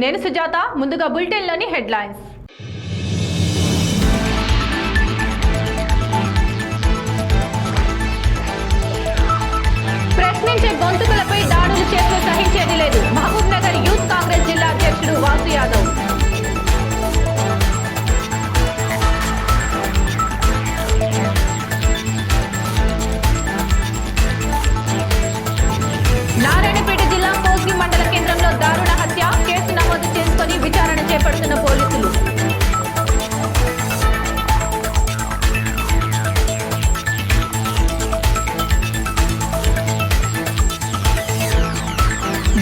నేను సుజాత. ముందుగా బులెటిన్లోని హెడ్లైన్స్. ప్రశ్నించే గొంతుకులపై దాడులు చేస్తూ సహించేది లేదు. మహబూబ్ నగర్ యూత్ కాంగ్రెస్ జిల్లా అధ్యక్షుడు వాసు యాదవ్. నారాయణపేట జిల్లా కోస్గి మండల కేంద్రంలో దారుణ హత్య. కేసు నమోదు చేసుకుని విచారణ చేపడుతున్న పోలీసులు.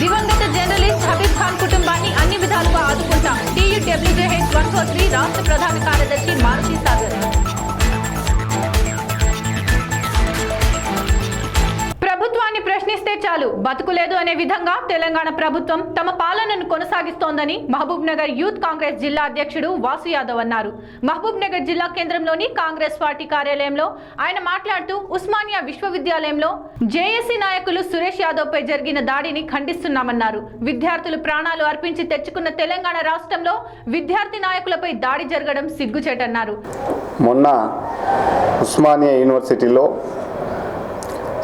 దివంగత జర్నలిస్ట్ హబీబ్ ఖాన్ కుటుంబాన్ని అన్ని విధాలుగా ఆదుకుంటాం. TUWJH 143 రాష్ట్ర ప్రధాన కార్యదర్శి మారుతి సాగర్. ప్రభుత్వాన్ని ప్రశ్నిస్తే చాలు, బతుకులేదు అనే విధంగా తెలంగాణ ప్రభుత్వం తమ పాలనను కొనసాగిస్తోందని మహబూబ్ నగర్ యూత్ కాంగ్రెస్ జిల్లా అధ్యక్షుడు వాసు యాదవ్ అన్నారు. మహబూబ్ నగర్ జిల్లా కేంద్రంలోని కాంగ్రెస్ పార్టీ కార్యాలయంలో ఆయన మాట్లాడుతూ ఉస్మానియా విశ్వవిద్యాలయంలో జేఏసీ నాయకులు సురేష్ యాదవ్ పై జరిగిన దాడిని ఖండిస్తున్నామన్నారు. విద్యార్థులు ప్రాణాలు అర్పించి తెచ్చుకున్న తెలంగాణ రాష్ట్రంలో విద్యార్థి నాయకులపై దాడి జరగడం సిగ్గుచేటన్నారు. మొన్న ఉస్మానియా యూనివర్సిటీలో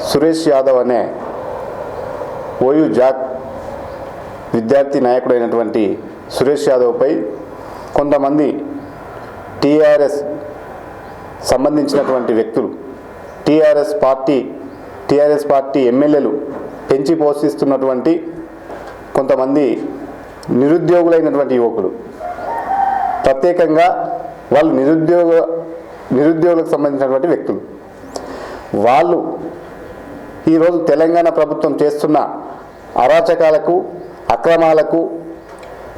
సురేష్ యాదవ్ అనే ఓయూ జాక్ విద్యార్థి నాయకుడైనటువంటి సురేష్ యాదవ్పై కొంతమంది టీఆర్ఎస్ సంబంధించినటువంటి వ్యక్తులు, టీఆర్ఎస్ పార్టీ ఎమ్మెల్యేలు పెంచి పోషిస్తున్నటువంటి కొంతమంది నిరుద్యోగులైనటువంటి యువకులు, ప్రత్యేకంగా వాళ్ళు నిరుద్యోగులకు సంబంధించినటువంటి వ్యక్తులు, వాళ్ళు ఈరోజు తెలంగాణ ప్రభుత్వం చేస్తున్న అరాచకాలకు, అక్రమాలకు,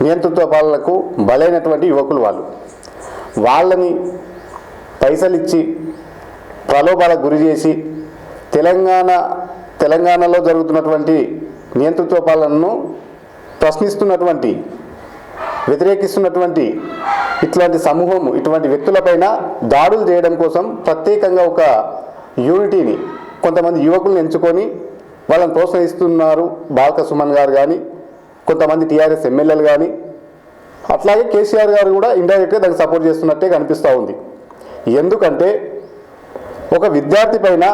నియంతృత్వ పాలనకు బలైనటువంటి యువకులు. వాళ్ళని పైసలు ఇచ్చి ప్రలోభాలకు గురి చేసి తెలంగాణలో జరుగుతున్నటువంటి నియంతృత్వ పాలనను ప్రశ్నిస్తున్నటువంటి, వ్యతిరేకిస్తున్నటువంటి ఇట్లాంటి సమూహము, ఇటువంటి వ్యక్తులపైన దాడులు చేయడం కోసం ప్రత్యేకంగా ఒక యూనిటీని కొంతమంది యువకులను ఎంచుకొని వాళ్ళని ప్రోత్సహిస్తున్నారు. బాల్క సుమన్ గారు కానీ, కొంతమంది టీఆర్ఎస్ ఎమ్మెల్యేలు కానీ, అట్లాగే కేసీఆర్ గారు కూడా ఇండైరెక్ట్గా దానికి సపోర్ట్ చేస్తున్నట్టే కనిపిస్తూ ఉంది. ఎందుకంటే ఒక విద్యార్థి పైన,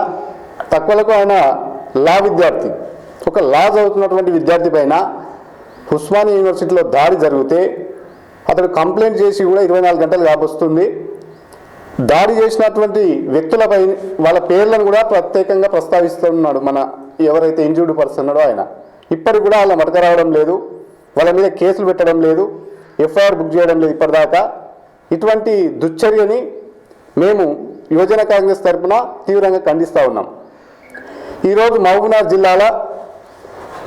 తక్కువలకు ఆయన లా విద్యార్థి, ఒక లా చదువుతున్నటువంటి విద్యార్థి పైన ఉస్మానియా యూనివర్సిటీలో దాడి జరిగితే అతడు కంప్లైంట్ చేసి కూడా 24 గంటలు కాబోస్తుంది. దాడి చేసినటువంటి వ్యక్తులపై వాళ్ళ పేర్లను కూడా ప్రత్యేకంగా ప్రస్తావిస్తున్నాడు. మన ఎవరైతే ఇంజూర్డ్ పర్సన్ ఉన్నాడో ఆయన ఇప్పటికి కూడా వాళ్ళ మటక రావడం లేదు, వాళ్ళ మీద కేసులు పెట్టడం లేదు, ఎఫ్ఐఆర్ బుక్ చేయడం లేదు ఇప్పటిదాకా. ఇటువంటి దుశ్చర్యని మేము యువజన కాంగ్రెస్ తరఫున తీవ్రంగా ఖండిస్తూ ఉన్నాం. ఈరోజు మహబూబ్నగర్ జిల్లాలో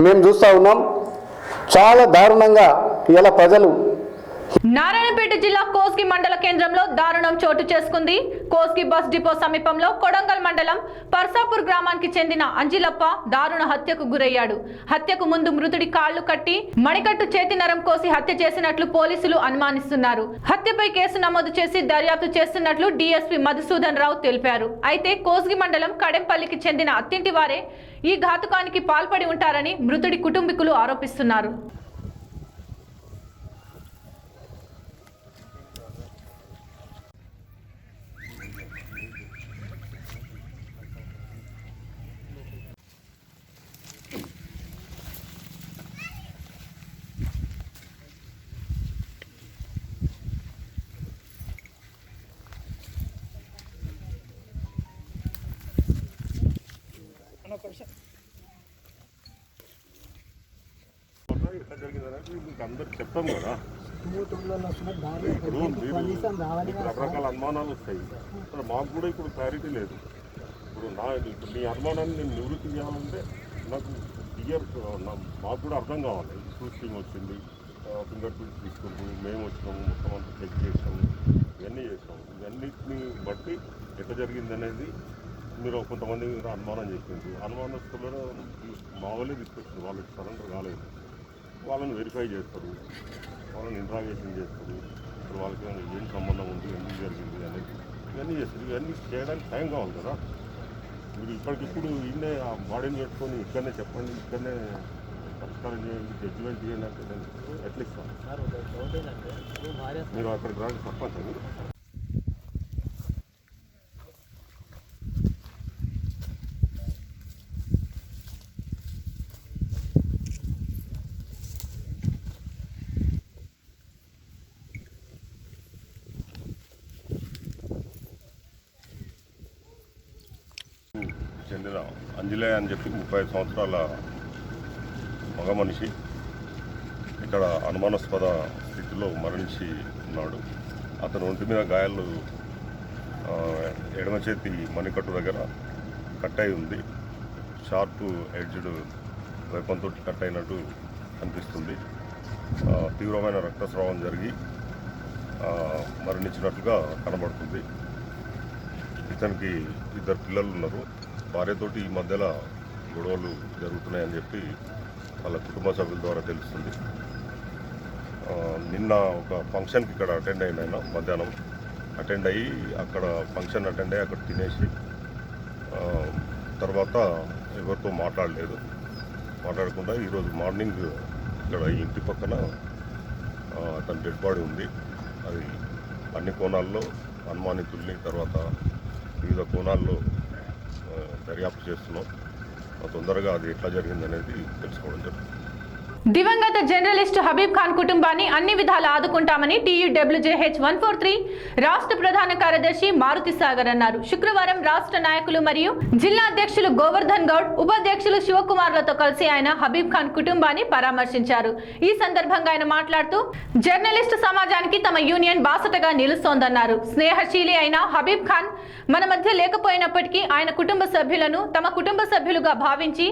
మేము చూస్తూ ఉన్నాం, చాలా దారుణంగా ఇలా ప్రజలు. నారాయణపేట జిల్లా కోస్గి మండల కేంద్రంలో దారుణం చోటు చేసుకుంది. కోస్గి బస్ డిపో సమీపంలో కొడంగల్ మండలం పర్సాపూర్ గ్రామానికి చెందిన అంజిలప్ప దారుణ హత్యకు గురయ్యాడు. హత్యకు ముందు మృతుడి కాళ్లు కట్టి మణికట్టు చేతి నరం కోసి హత్య చేసినట్లు పోలీసులు అనుమానిస్తున్నారు. హత్యపై కేసు నమోదు చేసి దర్యాప్తు చేస్తున్నట్లు డీఎస్పీ మధుసూదన్ రావు తెలిపారు. అయితే కోస్గి మండలం కడెంపల్లికి చెందిన అత్తింటి వారే ఈ ఘాతుకానికి పాల్పడి ఉంటారని మృతుడి కుటుంబీకులు ఆరోపిస్తున్నారు. అందరు చెప్తాం కదా, రకరకాల అనుమానాలు వస్తాయి. మాకు కూడా ఇప్పుడు క్లారిటీ లేదు. ఇప్పుడు నీ అనుమానాన్ని నేను నివృత్తి చేయాలంటే నాకు మాకు కూడా అర్థం కావాలి. షూటింగ్ వచ్చింది, ఫింగర్ ప్రింట్స్ తీసుకుంటూ మేము వచ్చినాము, మొత్తం అంతా చెక్ చేసాము, ఇవన్నీ చేసాము. ఇవన్నిటిని బట్టి ఎట్లా జరిగింది అనేది మీరు కొంతమంది అనుమానం చేసింది. అనుమానస్తులను మా వాళ్ళే తీసుకొచ్చింది, వాళ్ళకి సరెండర్ కాలేదు. వాళ్ళని వెరిఫై చేస్తారు, వాళ్ళని ఇంట్రాగేషన్ చేస్తారు. ఇప్పుడు వాళ్ళకి ఏం సంబంధం ఉంది, ఎందుకు జరిగింది అనేది ఇవన్నీ చేస్తారు. ఇవన్నీ చేయడానికి టైం కావాలి కదా. మీరు ఇప్పటికిప్పుడు ఇన్నే ఆ బాడీని పెట్టుకొని ఇక్కడనే చెప్పండి, ఇక్కడనే పరిష్కారం చేయండి, జడ్జిమెంట్ చేయండి అంటే నేను ఎట్లా ఇస్తాను? మీరు అక్కడికి రాండి, సర్పంచ్ అని. చెందిన అంజలే అని చెప్పి 35 సంవత్సరాల మగ మనిషి ఇక్కడ అనుమానాస్పద స్థితిలో మరణించి ఉన్నాడు. అతను ఒంటి మీద గాయాలు ఎడమ చేతి మణికట్టు దగ్గర కట్ అయి ఉంది. షార్ప్ ఎడ్జ్డ్ వైపంతో కట్ అయినట్టు కనిపిస్తుంది. తీవ్రమైన రక్తస్రావం జరిగి మరణించినట్లుగా కనబడుతుంది. ఇతనికి 2 పిల్లలు ఉన్నారు. భార్యతోటి ఈ మధ్యలో గొడవలు జరుగుతున్నాయని చెప్పి వాళ్ళ కుటుంబ సభ్యుల ద్వారా తెలుస్తుంది. నిన్న ఒక ఫంక్షన్కి ఇక్కడ అటెండ్ అయిన ఆయన మధ్యాహ్నం అటెండ్ అయ్యి ఫంక్షన్ అటెండ్ అయ్యి అక్కడ తినేసి తర్వాత ఎవరితో మాట్లాడకుండా ఈరోజు మార్నింగ్ ఇక్కడ ఇంటి పక్కన అతని డెడ్ బాడీ ఉంది. అది అన్ని కోణాల్లో అనుమానితుల్ని తర్వాత వివిధ కోణాల్లో దర్యాప్తు చేస్తున్నాం. తొందరగా అది ఎట్లా జరిగిందనేది తెలుసుకోవడం జరుగుతుంది. దివంగత జర్నలిస్ట్ హబీబ్ ఖాన్ కుటుంబాన్ని అన్ని విధాలా ఆదుకుంటామని TUWJH 143 రాష్ట్ర ప్రధాన కార్యదర్శి మారుతి సాగర్ అన్నారు. శుక్రవారం రాష్ట్ర నాయకులు మరియు జిల్లా అధ్యక్షులు గోవర్ధన్ గౌడ్, ఉపాధ్యక్షులు శివకుమార్లతో కలిసి ఆయన హబీబ్ ఖాన్ కుటుంబాన్ని పరామర్శించారు. ఈ సందర్భంగా ఆయన మాట్లాడుతూ జర్నలిస్టు సమాజానికి తమ యూనియన్ బాసటగా నిలుస్తోందన్నారు. స్నేహశీలి అయిన హబీబ్ ఖాన్ మన మధ్య లేకపోయినప్పటికీ ఆయన కుటుంబ సభ్యులను తమ కుటుంబ సభ్యులుగా భావించి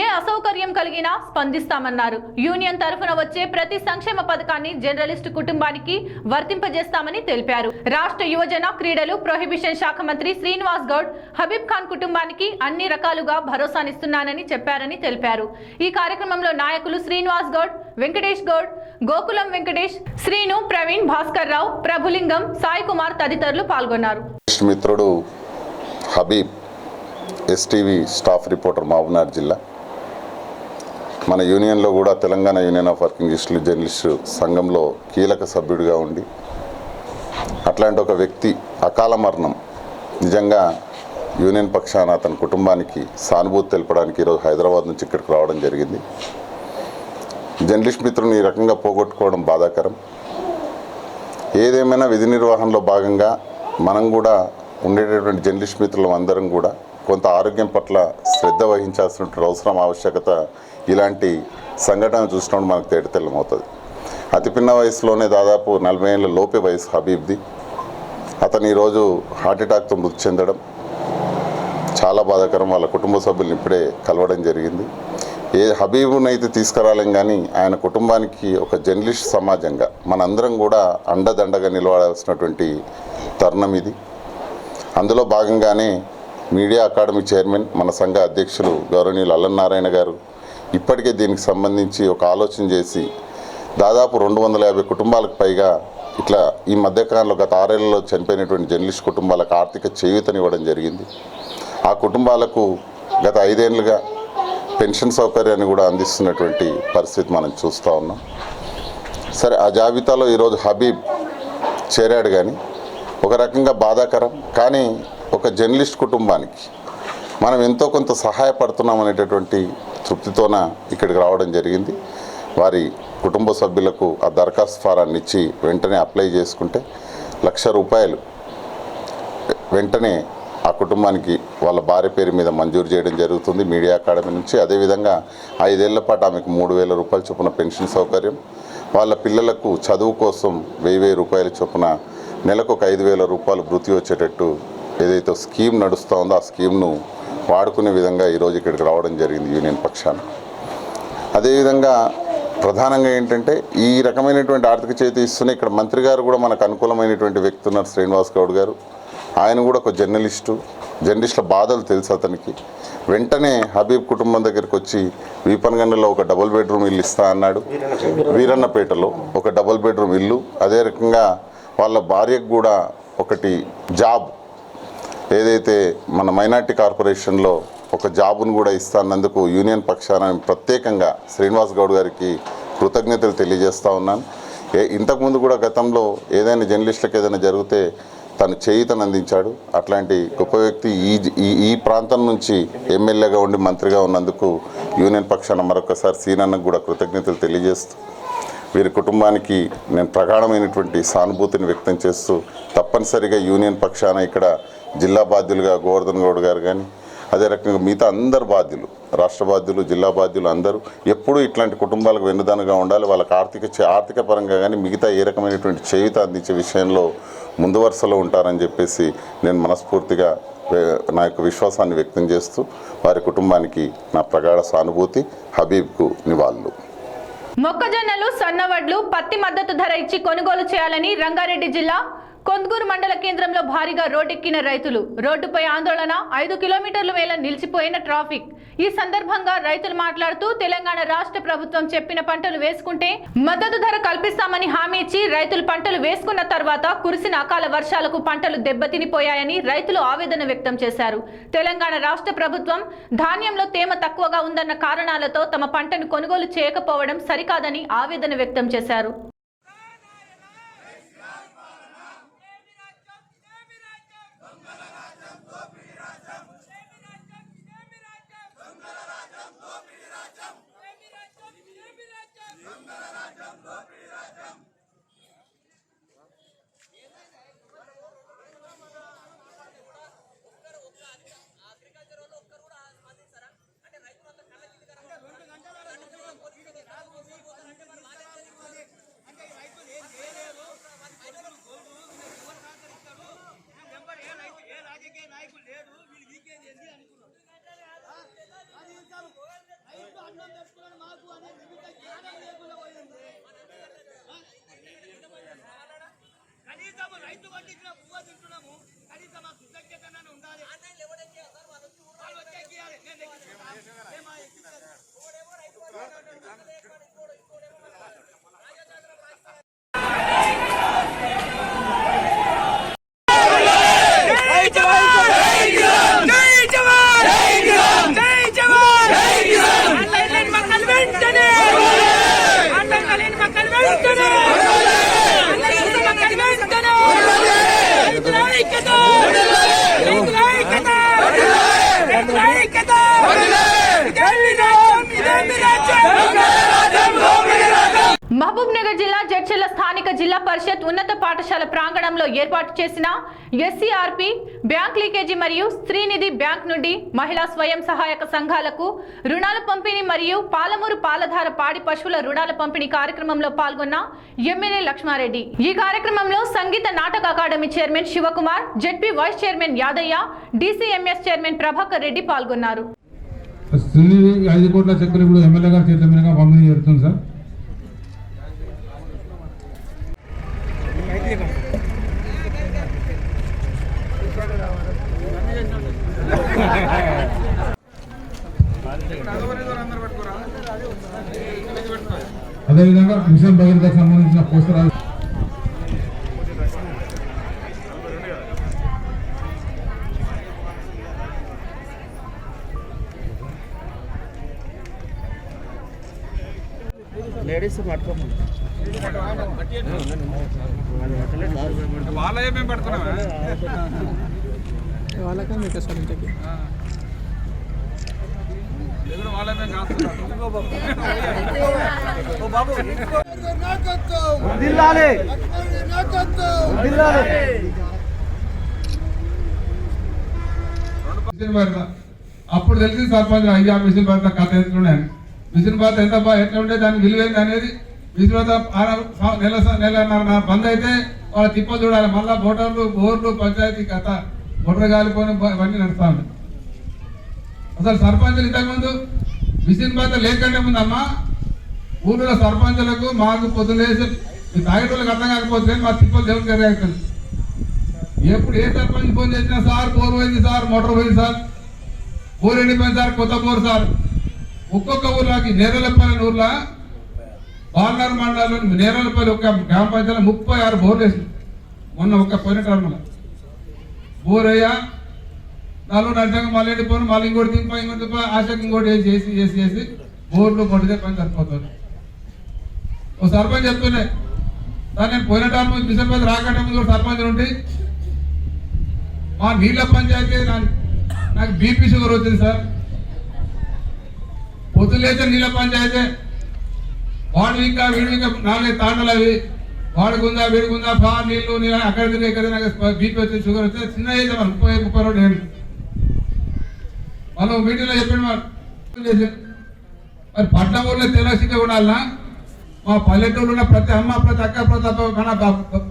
ఏ అసౌకర్యం కలిగినా స్పందిస్తామన్నారు. యూనియన్ తరఫున వచ్చే ప్రతి సంక్షేమ పథకాన్ని జర్నలిస్టు కుటుంబానికి వర్తింపజేస్తామని తెలిపారు. రాష్ట్ర యువజన క్రీడలు ప్రొహిబిషన్ శాఖ మంత్రి శ్రీనివాస్ గౌడ్ హబీబ్ ఖాన్ కుటుంబానికి అన్ని రకాలుగా భరోసానిస్తున్నానని చెప్పారని తెలిపారు. ఈ కార్యక్రమంలో నాయకులు శ్రీనివాస్ గౌడ్, వెంకటేష్ గౌడ్, గోకులం వెంకటేష్, శ్రీను, ప్రవీణ్, భాస్కర్ రావు, ప్రభులింగం, సాయి కుమార్ తదితరులు పాల్గొన్నారు. మిత్రుడు Habib STV staff reporter Mahabubnagar జిల్లా. మన యూనియన్లో కూడా Telangana union of working journalist సంఘంలో కీలక సభ్యుడిగా ఉండి అట్లాంటి ఒక వ్యక్తి అకాల మరణం నిజంగా యూనియన్ పక్షాన అతని కుటుంబానికి సానుభూతి తెలపడానికి ఈరోజు హైదరాబాద్ నుంచి ఇక్కడికి రావడం జరిగింది. జర్నలిస్ట్ మిత్రుని ఈ రకంగా పోగొట్టుకోవడం బాధాకరం. ఏదేమైనా విధి నిర్వహణలో భాగంగా మనం కూడా ఉండేటటువంటి జర్నలిస్ట్ మిత్రులం అందరం కూడా కొంత ఆరోగ్యం పట్ల శ్రద్ధ వహించాల్సినటువంటి అవసరం, ఆవశ్యకత ఇలాంటి సంఘటన చూసినప్పుడు మనకు తేటతెల్లమవుతుంది. అతి పిన్న వయసులోనే దాదాపు 40 ఏళ్ళ లోపే వయసు హబీబ్ది. అతను ఈరోజు హార్ట్అటాక్తో మృతి చెందడం చాలా బాధాకరం. వాళ్ళ కుటుంబ సభ్యులను ఇప్పుడే కలవడం జరిగింది. ఏ హబీబునైతే తీసుకురాలేం కానీ ఆయన కుటుంబానికి ఒక జర్నలిస్ట్ సమాజంగా మనందరం కూడా అండదండగా నిలబడాల్సినటువంటి తరుణం ఇది. అందులో భాగంగానే మీడియా అకాడమీ చైర్మన్, మన సంఘ అధ్యక్షులు గౌరవనీయులు అల్లనారాయణ గారు ఇప్పటికే దీనికి సంబంధించి ఒక ఆలోచన చేసి దాదాపు 250 కుటుంబాలకు పైగా ఇట్లా ఈ మధ్యకాలంలో గత 6 ఏళ్లలో చనిపోయినటువంటి జర్నలిస్ట్ కుటుంబాలకు ఆర్థిక చేయూతనివ్వడం జరిగింది. ఆ కుటుంబాలకు గత 5 ఏళ్లుగా పెన్షన్ సౌకర్యాన్ని కూడా అందిస్తున్నటువంటి పరిస్థితి మనం చూస్తూ ఉన్నాం. సరే, ఆ జాబితాలో ఈరోజు హబీబ్ చేరాడు. కానీ ఒక రకంగా బాధాకరం. కానీ ఒక జర్నలిస్ట్ కుటుంబానికి మనం ఎంతో కొంత సహాయపడుతున్నాం అనేటటువంటి తృప్తితోన ఇక్కడికి రావడం జరిగింది. వారి కుటుంబ సభ్యులకు ఆ దరఖాస్తు ఫారాన్ని ఇచ్చి వెంటనే అప్లై చేసుకుంటే ₹1,00,000 వెంటనే ఆ కుటుంబానికి వాళ్ళ భార్య పేరు మీద మంజూరు చేయడం జరుగుతుంది మీడియా అకాడమీ నుంచి. అదేవిధంగా 5 ఏళ్ల పాటు ఆమెకు ₹3,000 చొప్పున పెన్షన్ సౌకర్యం, వాళ్ళ పిల్లలకు చదువు కోసం ₹1,000 చొప్పున నెలకు ఒక ₹5,000 వృత్తి వచ్చేటట్టు ఏదైతే స్కీమ్ నడుస్తూ ఉందో ఆ స్కీమ్ను వాడుకునే విధంగా ఈరోజు ఇక్కడికి రావడం జరిగింది యూనియన్ పక్షాన. అదేవిధంగా ప్రధానంగా ఏంటంటే ఈ రకమైనటువంటి ఆర్థిక చేతి ఇస్తూనే ఇక్కడ మంత్రి గారు కూడా మనకు అనుకూలమైనటువంటి వ్యక్తి ఉన్నారు, శ్రీనివాస్ గౌడ్ గారు. ఆయన కూడా ఒక జర్నలిస్టుల బాధలు తెలుసు అతనికి. వెంటనే హబీబ్ కుటుంబం దగ్గరికి వచ్చి వీపనగండలో ఒక డబుల్ బెడ్రూమ్ ఇల్లు ఇస్తా అన్నాడు. వీరన్నపేటలో ఒక డబుల్ బెడ్రూమ్ ఇల్లు, అదే రకంగా వాళ్ళ భార్యకు కూడా ఒకటి జాబ్ ఏదైతే మన మైనార్టీ కార్పొరేషన్లో ఒక జాబును కూడా ఇస్తానందుకు యూనియన్ పక్షాన ప్రత్యేకంగా శ్రీనివాస్ గౌడ్ గారికి కృతజ్ఞతలు తెలియజేస్తూ ఉన్నాను. ఇంతకుముందు కూడా గతంలో ఏదైనా జర్నలిస్టులకు ఏదైనా జరిగితే తను చేయుతను అందించాడు. అట్లాంటి గొప్ప వ్యక్తి ఈ ప్రాంతం నుంచి ఎమ్మెల్యేగా ఉండి మంత్రిగా ఉన్నందుకు యూనియన్ పక్షాన మరొకసారి సీనన్నకు కూడా కృతజ్ఞతలు తెలియజేస్తూ వీరి కుటుంబానికి నేను ప్రగాఢమైనటువంటి సానుభూతిని వ్యక్తం చేస్తూ తప్పనిసరిగా యూనియన్ పక్షాన ఇక్కడ జిల్లా బాధ్యులుగా గోవర్ధన్ గౌడ్ గారు కానీ అదే రకంగా మిగతా అందరు బాధ్యులు, రాష్ట్ర బాధ్యులు, జిల్లా బాధ్యులు అందరూ ఎప్పుడూ ఇట్లాంటి కుటుంబాలకు వెన్నుదన్నుగా ఉండాలి. వాళ్ళకి ఆర్థిక పరంగా కానీ మిగతా ఏ రకమైనటువంటి చేయూత అందించే విషయంలో ముందు వరుసలో ఉంటారని చెప్పేసి నేను మనస్ఫూర్తిగా నా యొక్క విశ్వాసాన్ని వ్యక్తం చేస్తూ వారి కుటుంబానికి నా ప్రగాఢ సానుభూతి. హబీబ్కు నివాళులు. మొక్కజొన్నలు, సన్నవడ్లు, పత్తి మద్దతు ధర ఇచ్చి కొనుగోలు చేయాలని రంగారెడ్డి జిల్లా కొంద్గూరు మండల కేంద్రంలో భారీగా రోడ్డెక్కిన రైతులు. రోడ్డుపై ఆందోళన, 5 కిలోమీటర్ల మేర నిలిచిపోయిన ట్రాఫిక్. ఈ సందర్భంగా రైతులు మాట్లాడుతూ తెలంగాణ రాష్ట్ర ప్రభుత్వం చెప్పిన పంటలు వేసుకుంటే మద్దతు ధర కల్పిస్తామని హామీ ఇచ్చి రైతులు పంటలు వేసుకున్న తర్వాత కురిసిన అకాల వర్షాలకు పంటలు దెబ్బతినిపోయాయని రైతులు ఆవేదన వ్యక్తం చేశారు. తెలంగాణ రాష్ట్ర ప్రభుత్వం ధాన్యంలో తేమ తక్కువగా ఉందన్న కారణాలతో తమ పంటను కొనుగోలు చేయకపోవడం సరికాదని ఆవేదన వ్యక్తం చేశారు. రైతు పండించిన పువ్వు తింటున్నాము, కనీసం మా కృతజ్ఞత ఉండాలి. మహబూబ్ నగర్ జిల్లా జడ్చర్ల స్థానిక జిల్లా పరిషత్ ఉన్నత పాఠశాల ప్రాంగణంలో ఏర్పాటు చేసిన ఎస్సీఆర్పీ బ్యాంక్ లీకేజీ మరియు స్త్రీనిధి బ్యాంక్ నుండి మహిళా స్వయం సహాయక సంఘాలకు రుణాల పంపిణీ మరియు పాలమూరు పాలధార పాడి పశువుల రుణాల పంపిణీ కార్యక్రమంలో పాల్గొన్న ఎమ్మెల్యే లక్ష్మారెడ్డి. ఈ కార్యక్రమంలో Sangeeta Nataka academy chairman Shivakumar, ZP vice chairman Yadaiah, DCMS chairman Prabhakar Reddy పాల్గొన్నారు. 5 కోట్ల చెక్కులు ఇప్పుడు ఎమ్మెల్యే గారి చేతుల మీదుగా పంపిణీ జరుగుతుంది సార్. అదేవిధంగా మిషన్ భగీరథకు సంబంధించిన పోస్టర్ లేడీస్ పట్టుకోమని వాళ్ళే మేము పడుతున్నామా వాళ్ళకే మీకు అసలు ఇంతకి వాళ్ళే మేము అప్పుడు తెలిసింది సర్పంచ్ అయ్యా మిషన్ భర్త కథ ఎట్లున్నాయని. మిషన్ భర్త ఎంత ఎట్లా ఉంటే దానికి విలువైంది అనేది మిషన్ భర్త నెలన్నర బంద్ అయితే వాళ్ళ తిప్ప చూడాలి. మళ్ళా బోర్లు పంచాయతీ కథ బొర్ర గాలిపోయిన ఇవన్నీ నడుస్తా ఉన్నాయి. అసలు సర్పంచులు ఇంతకుముందు మిషన్ భర్త లేకంటే ముందమ్మా ఊళ్ళో సర్పంచులకు మాకు పొద్దులేసి తాగేటోళ్ళకి అర్థం కాకపోతే మా తిప్పలు దేవుడికి ఎరగవుతుంది. ఎప్పుడు ఏ సర్పంచ్ ఫోన్ చేసినా సార్ బోర్ పోయింది సార్, మోటార్ పోయింది సార్, బోర్ ఎండిపోయింది సార్, కొత్త బోర్ సార్. ఒక్కొక్క ఊర్లోకి నేరలపల్లి ఊర్లో బాలనగర్ మండలంలోని నేరలపల్లి ఒక గ్రామ పంచాయతీలో 36 బోర్లు వేసింది మొన్న ఒక్క పోయిన టర్మ్లో. బోర్ అయ్యా నాలుగు నడిచాక మళ్ళీ వెళ్ళిపోను, మళ్ళీ ఇంకోటి ఇంకోటి ఆశకి ఇంకోటి చేసి బోర్లు కొడితే పని సరిపోతుంది. ఓ సర్పంచ్ చెప్తున్నాయి సార్, నేను పోయిన టైం మిషన్ రాకటం కూడా సర్పంచ్ ఉండి మా నీళ్ళ పంచాయతీ నాకు బీపీ షుగర్ వచ్చింది సార్. పొద్దులేసే నీళ్ళ పంచాయతీ వాడు ఇంకా వీడు ఇంకా 4 తాండలు అవి వాడుకుందా వీడుకుందా నీళ్ళు నీళ్ళు అక్కడ తిరిగి ఇక్కడ నాకు బీపీ వచ్చింది, షుగర్ వచ్చింది. చిన్న ఏజ్ 30-32 ఏళ్ళు. వాళ్ళు మీటింగ్లో చెప్పిన మరి పట్నం ఊళ్ళో తెలసిక ఉండాలన్నా మా పల్లెటూరు ఉన్న ప్రతి అమ్మ ప్రతి అక్క ప్రతి మన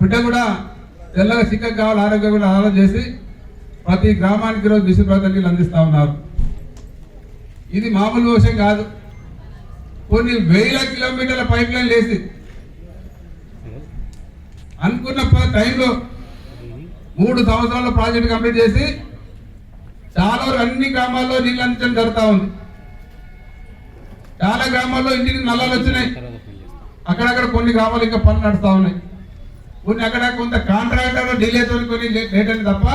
బిడ్డ కూడా తెల్లగా సిక్క కావాలి, ఆరోగ్యం కూడా ఆలోచన చేసి ప్రతి గ్రామానికి ఈరోజు మిషన్ భగీరథ నీళ్ళు అందిస్తూ ఉన్నారు. ఇది మామూలు విషయం కాదు. కొన్ని వేల కిలోమీటర్ల పైప్ లైన్ వేసి అనుకున్న టైంలో 3 సంవత్సరాల్లో ప్రాజెక్ట్ కంప్లీట్ చేసి చాలా వరకు అన్ని గ్రామాల్లో నీళ్ళు అందించడం జరుగుతూ ఉంది. చాలా గ్రామాల్లో ఇంటికి నల్లాలు వచ్చినాయి. అక్కడక్కడ కొన్ని గ్రామాలు ఇంకా పనులు నడుస్తూ ఉన్నాయి. కొన్ని అక్కడ కొంత కాంట్రాక్టర్ డిలేతో కొన్ని లేట్ అని తప్ప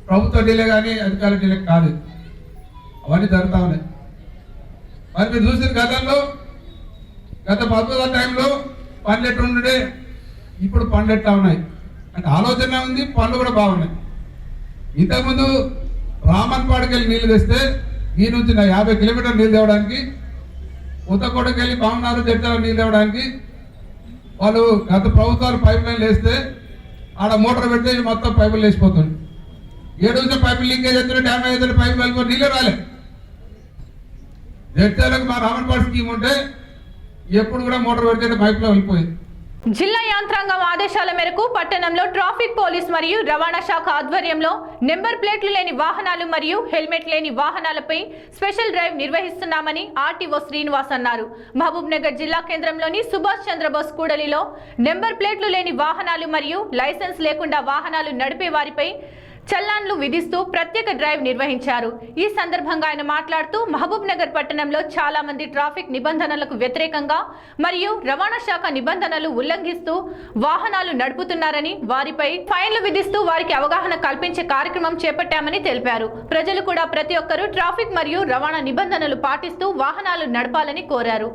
ప్రభుత్వ డిలే కానీ అధికారుల డిలే కాదు. అవన్నీ జరుగుతూ ఉన్నాయి. మరి మీరు చూసిన గతంలో గత 10 టైంలో పనులు ఎట్టుండే ఇప్పుడు పనులు ఎట్టా ఉన్నాయి అంటే ఆలోచన ఉంది, పనులు కూడా బాగున్నాయి. ఇంతకుముందు రామన్పాడికి వెళ్ళి నీళ్లు తెస్తే ఈ నుంచి 50 కిలోమీటర్లు నీళ్ళు తేవడానికి, ఉత్తకోటకి వెళ్ళి బాగున్నారు జడ్చాల నీళ్ళు తేవడానికి వాళ్ళు గత ప్రభుత్వాలు పైప్ లైన్లు వేస్తే ఆడ మోటార్ పెడితే మొత్తం పైపులు వేసిపోతుంది. 7 నుంచి పైపులు లీకేజ్ అవుతుంటే డ్యామేజ్ అవుతుంటే పైపు వెళ్ళిపోయి నీళ్ళే రాలే. జడ్చాలకు మా రామన్పాడి స్కీమ్ ఉంటే ఎప్పుడు కూడా మోటార్ పెడితే పైపులో వెళ్ళిపోయింది. జిల్లా యంత్రాంగం ఆదేశాల మేరకు పట్టణంలో ట్రాఫిక్ పోలీస్ మరియు రవాణా శాఖ ఆధ్వర్యంలో నెంబర్ ప్లేట్లు లేని వాహనాలు మరియు హెల్మెట్ లేని వాహనాలపై స్పెషల్ డ్రైవ్ నిర్వహిస్తున్నామని ఆర్టీఓ శ్రీనివాస్ అన్నారు. మహబూబ్ నగర్ జిల్లా కేంద్రంలోని సుభాష్ చంద్రబోస్ కూడలిలో నెంబర్ ప్లేట్లు లేని వాహనాలు మరియు లైసెన్స్ లేకుండా వాహనాలు నడిపే వారిపై చల్లాన్లు విధిస్తూ ప్రత్యేక డ్రైవ్ నిర్వహించారు. ఈ సందర్భంగా ఆయన మాట్లాడుతూ మహబూబ్ నగర్ పట్టణంలో చాలా మంది ట్రాఫిక్ నిబంధనలకు వ్యతిరేకంగా మరియు రవాణా శాఖ నిబంధనలు ఉల్లంఘిస్తూ వాహనాలు నడుపుతున్నారని, వారిపై ఫైన్లు విధిస్తూ వారికి అవగాహన కల్పించే కార్యక్రమం చేపట్టామని తెలిపారు. ప్రజలు కూడా ప్రతి ఒక్కరూ ట్రాఫిక్ మరియు రవాణా నిబంధనలు పాటిస్తూ వాహనాలు నడపాలని కోరారు.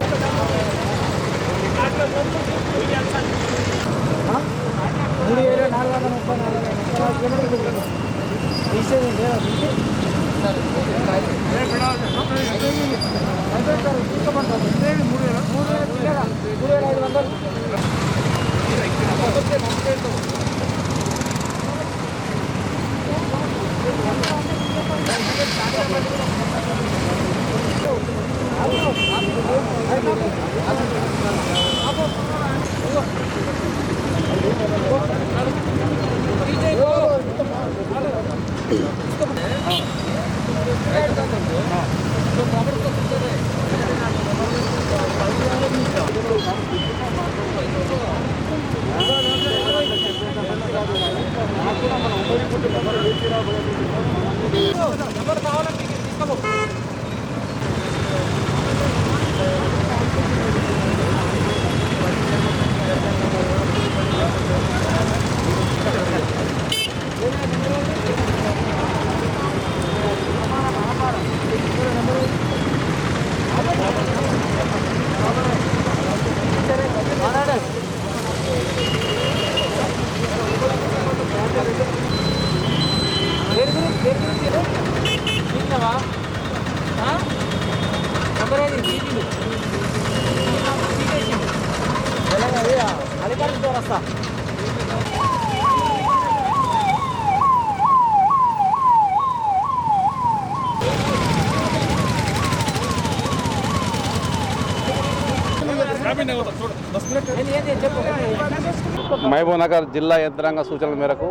మహబూబ్ నగర్ జిల్లా యంత్రాంగ సూచనల మేరకు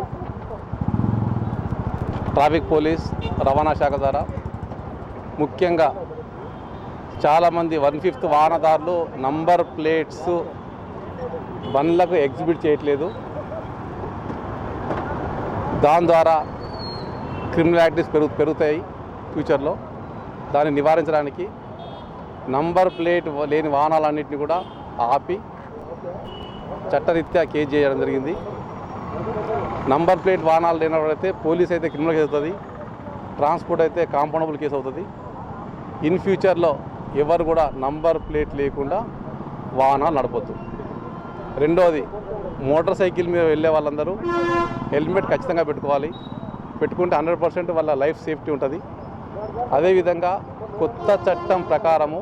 ట్రాఫిక్ పోలీస్ రవాణా శాఖ ద్వారా ముఖ్యంగా చాలామంది 1/5 వాహనదారులు నంబర్ ప్లేట్స్ బండ్లకు ఎగ్జిబిట్ చేయట్లేదు. దాని ద్వారా క్రిమినల్ యాక్టివిటీస్ పెరుగుతాయి ఫ్యూచర్లో. దాన్ని నివారించడానికి నంబర్ ప్లేట్ లేని వాహనాలన్నింటినీ కూడా ఆపి చట్టరీత్యా కేసు చేయడం జరిగింది. నంబర్ ప్లేట్ వాహనాలు లేనప్పుడైతే పోలీస్ అయితే క్రిమినల్ కేసు అవుతుంది. ట్రాన్స్పోర్ట్ అయితే కాంపౌండబుల్ కేసు అవుతుంది. ఇన్ ఫ్యూచర్లో ఎవరు కూడా నంబర్ ప్లేట్ లేకుండా వాహనాలు నడపొద్దు. రెండోది, మోటార్ సైకిల్ మీద వెళ్ళే వాళ్ళందరూ హెల్మెట్ ఖచ్చితంగా పెట్టుకోవాలి. పెట్టుకుంటే 100% వాళ్ళ లైఫ్ సేఫ్టీ ఉంటుంది. అదేవిధంగా కొత్త చట్టం ప్రకారము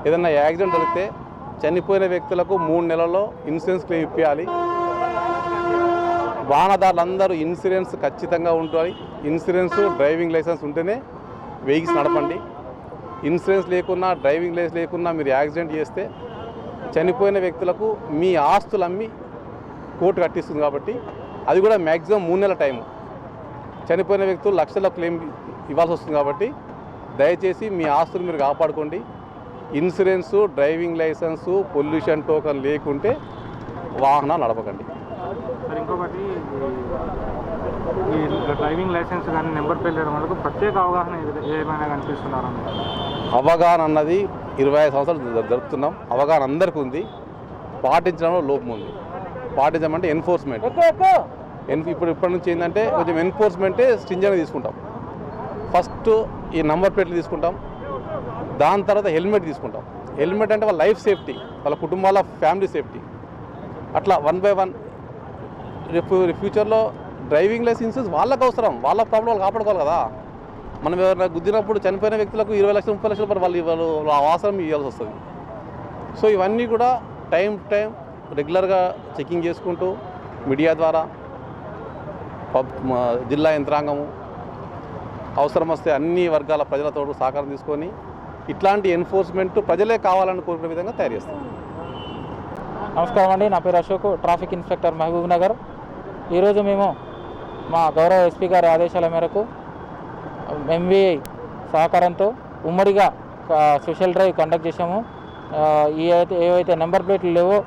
ఏదైనా యాక్సిడెంట్ జరిగితే చనిపోయిన వ్యక్తులకు 3 నెలల్లో ఇన్సూరెన్స్ క్లెయిమ్ ఇప్పించాలి. వాహనదారులందరూ ఇన్సూరెన్స్ ఖచ్చితంగా ఉంటుంది. ఇన్సూరెన్స్, డ్రైవింగ్ లైసెన్స్ ఉంటేనే వెహికల్స్ నడపండి. ఇన్సూరెన్స్ లేకున్నా, డ్రైవింగ్ లైసెన్స్ లేకున్నా మీరు యాక్సిడెంట్ చేస్తే చనిపోయిన వ్యక్తులకు మీ ఆస్తులు అమ్మి కోర్టు కట్టిస్తుంది. కాబట్టి అది కూడా మ్యాక్సిమం 3 నెలల టైము. చనిపోయిన వ్యక్తులు లక్షల క్లెయిమ్ ఇవ్వాల్సి వస్తుంది. కాబట్టి దయచేసి మీ ఆస్తులు మీరు కాపాడుకోండి. Insurance, driving licence, pollution token లేకుంటే వాహనాలు నడపకండి. మరి ఇంకొకటి, ఈ డ్రైవింగ్ లైసెన్స్ కానీ నెంబర్ ప్లేట్ లేని వాళ్ళకు ప్రత్యేక అవగాహన ఏమైనా కనిపిస్తున్నారా? అవగాహన అన్నది 25 సంవత్సరాలు జరుపుతున్నాం. అవగాహన అందరికీ ఉంది. పాటించడంలో లోపం ఉంది. పాటించమంటే ఎన్ఫోర్స్మెంట్. ఇప్పటి నుంచి ఏంటంటే కొంచెం ఎన్ఫోర్స్మెంటే స్ట్రింజర్గా తీసుకుంటాం. ఫస్ట్ ఈ నంబర్ ప్లేట్లు తీసుకుంటాం, దాని తర్వాత హెల్మెట్ తీసుకుంటాం. హెల్మెట్ అంటే వాళ్ళ లైఫ్ సేఫ్టీ, వాళ్ళ కుటుంబాల ఫ్యామిలీ సేఫ్టీ. అట్లా 1 by 1 ఫ్యూచర్లో డ్రైవింగ్ లైసెన్స్ వాళ్ళకు అవసరం. వాళ్ళ ప్రాబ్లం వాళ్ళు కాపాడుకోవాలి కదా. మనం ఎవరైనా గుద్దినప్పుడు చనిపోయిన వ్యక్తులకు 20 లక్షలు 30 లక్షలు మరి వాళ్ళు అవసరం ఇవ్వాల్సి వస్తుంది. సో ఇవన్నీ కూడా టైం రెగ్యులర్గా చెకింగ్ చేసుకుంటూ మీడియా ద్వారా జిల్లా యంత్రాంగము అవసరం వస్తే అన్ని వర్గాల ప్రజలతో సహకారం తీసుకొని ఇట్లాంటి ఎన్ఫోర్స్మెంట్ ప్రజలే కావాలని కోరుకునే విధంగా తయారు చేస్తాం. నమస్కారం అండి, నా పేరు అశోక్, ట్రాఫిక్ ఇన్స్పెక్టర్ మహబూబ్ నగర్. ఈరోజు మేము మా గౌరవ ఎస్పీ గారి ఆదేశాల మేరకు ఎంవీఐ సహకారంతో ఉమ్మడిగా స్పెషల్ డ్రైవ్ కండక్ట్ చేసాము. ఏవైతే నెంబర్ ప్లేట్లు లేవో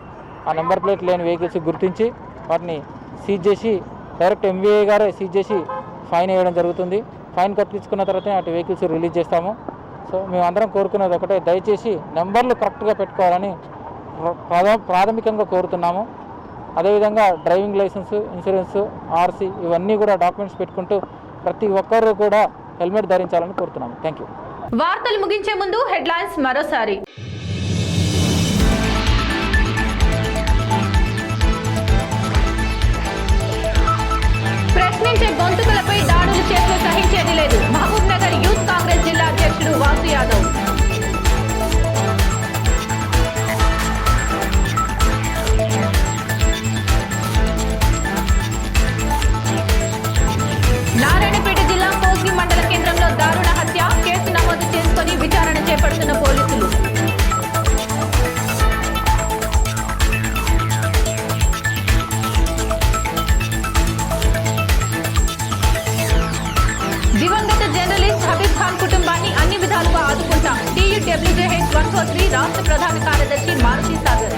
ఆ నెంబర్ ప్లేట్ లేని వెహికల్స్ గుర్తించి వాటిని సీజ్ చేసి డైరెక్ట్ ఎంవీఐ గారే సీజ్ చేసి ఫైన్ వేయడం జరుగుతుంది. ఫైన్ కట్టించుకున్న తర్వాత అటు వెహికల్స్ రిలీజ్ చేస్తాము. సో మేమందరం కోరుకునేది ఒకటే, దయచేసి నెంబర్లు కరెక్ట్గా పెట్టుకోవాలని ప్రాథమికంగా కోరుతున్నాము. అదేవిధంగా డ్రైవింగ్ లైసెన్స్, ఇన్సూరెన్స్, ఆర్సీ ఇవన్నీ కూడా డాక్యుమెంట్స్ పెట్టుకుంటూ ప్రతి ఒక్కరు కూడా హెల్మెట్ ధరించాలని కోరుతున్నాము. Thank you. వార్తలు ముగించే ముందు హెడ్లైన్స్ మరోసారి. ప్రశ్నించే గొంతుకులపై దాడులు చేస్తూ సహించేది లేదు. మహబూబ్ నగర్ యూత్ కాంగ్రెస్ జిల్లా అధ్యక్షుడు వాసు యాదవ్. నారాయణపేట జిల్లా కోస్గి మండల కేంద్రంలో దారుణ హత్య. కేసు నమోదు చేసుకుని విచారణ చేపడుతున్న పోలీసులు. దివంగత జర్నలిస్ట్ హబీబ్ ఖాన్ కుటుంబాన్ని అన్ని విధాలుగా ఆదుకుంటాం. TUWJH 143 రాష్ట్ర ప్రధాన కార్యదర్శి మారుతి సాగర్.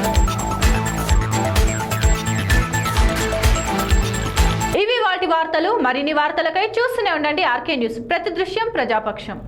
ఇవి వాటి వార్తలు. మరిన్ని వార్తలకై చూస్తూనే ఉండండి RK న్యూస్. ప్రతి దృశ్యం ప్రజాపక్షం.